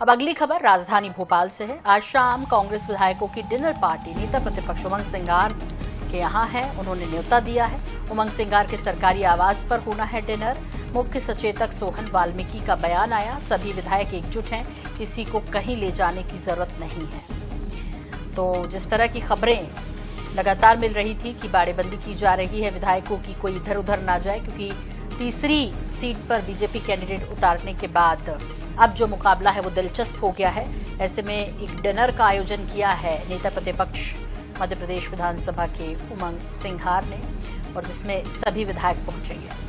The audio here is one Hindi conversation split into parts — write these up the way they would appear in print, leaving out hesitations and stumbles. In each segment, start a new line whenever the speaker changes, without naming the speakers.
अब अगली खबर राजधानी भोपाल से है। आज शाम कांग्रेस विधायकों की डिनर पार्टी नेता प्रतिपक्ष उमंग सिंघार के यहाँ है। उन्होंने न्योता दिया है। उमंग सिंघार के सरकारी आवास पर होना है डिनर। मुख्य सचेतक सोहन वाल्मीकि का बयान आया, सभी विधायक एकजुट हैं, किसी को कहीं ले जाने की जरूरत नहीं है। तो जिस तरह की खबरें लगातार मिल रही थी कि बाड़ेबंदी की जा रही है विधायकों की, कोई इधर उधर ना जाए, क्योंकि तीसरी सीट पर बीजेपी कैंडिडेट उतारने के बाद अब जो मुकाबला है वो दिलचस्प हो गया है। ऐसे में एक डिनर का आयोजन किया है नेता प्रतिपक्ष मध्य प्रदेश विधानसभा के उमंग सिंघार ने, और जिसमें सभी विधायक पहुंचेंगे।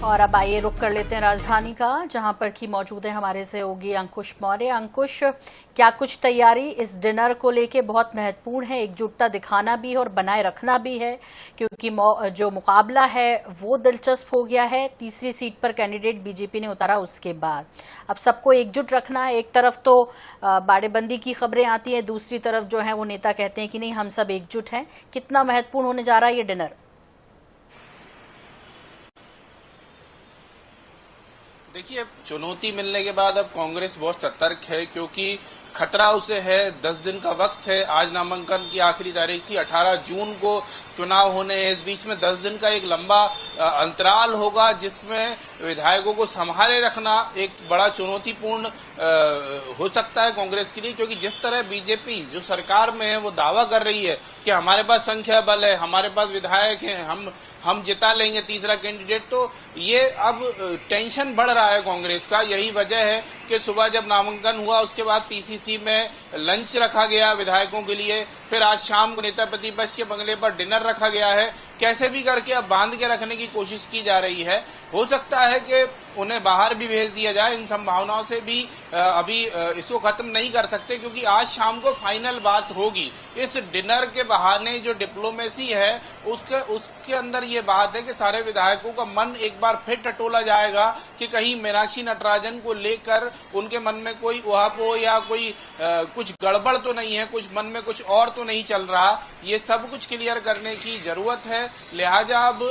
और अब आइए रुक कर लेते हैं राजधानी का, जहां पर की मौजूद है हमारे सहयोगी अंकुश मौर्य। अंकुश, क्या कुछ तैयारी इस डिनर को लेके बहुत महत्वपूर्ण है, एकजुटता दिखाना भी है और बनाए रखना भी है, क्योंकि जो मुकाबला है वो दिलचस्प हो गया है। तीसरी सीट पर कैंडिडेट बीजेपी ने उतारा, उसके बाद अब सबको एकजुट रखना है। एक तरफ तो बाड़ेबंदी की खबरें आती हैं, दूसरी तरफ जो है वो नेता कहते हैं कि नहीं, हम सब एकजुट हैं। कितना महत्वपूर्ण होने जा रहा है ये डिनर?
देखिए, चुनौती मिलने के बाद अब कांग्रेस बहुत सतर्क है, क्योंकि खतरा उसे है। 10 दिन का वक्त है, आज नामांकन की आखिरी तारीख थी, 18 जून को चुनाव होने हैं। इस बीच में 10 दिन का एक लंबा अंतराल होगा, जिसमें विधायकों को संभाले रखना एक बड़ा चुनौतीपूर्ण हो सकता है कांग्रेस के लिए, क्योंकि जिस तरह बीजेपी जो सरकार में है वो दावा कर रही है कि हमारे पास संख्या बल है, हमारे पास विधायक हैं, हम जिता लेंगे तीसरा कैंडिडेट, तो ये अब टेंशन बढ़ रहा है कांग्रेस का। यही वजह है कि सुबह जब नामांकन हुआ उसके बाद पीसीसी में लंच रखा गया विधायकों के लिए, फिर आज शाम को नेता प्रतिपक्ष के बंगले पर डिनर रखा गया है। कैसे भी करके अब बांध के रखने की कोशिश की जा रही है। हो सकता है कि उन्हें बाहर भी भेज दिया जाए, इन संभावनाओं से भी अभी इसको खत्म नहीं कर सकते, क्योंकि आज शाम को फाइनल बात होगी। इस डिनर के बहाने जो डिप्लोमेसी है उसके अंदर ये बात है कि सारे विधायकों का मन एक बार फिर टटोला जाएगा कि कहीं मीनाक्षी नटराजन को लेकर उनके मन में कोई उहापोह या कोई कुछ गड़बड़ तो नहीं है, कुछ मन में कुछ और तो नहीं चल रहा। ये सब कुछ क्लियर करने की जरूरत है। लिहाजा अब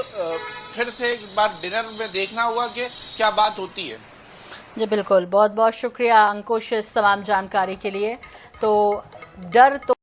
फिर से एक बार डिनर में देखना होगा कि क्या बात होती है।
जी बिल्कुल, बहुत बहुत शुक्रिया अंकुश इस तमाम जानकारी के लिए। तो डर तो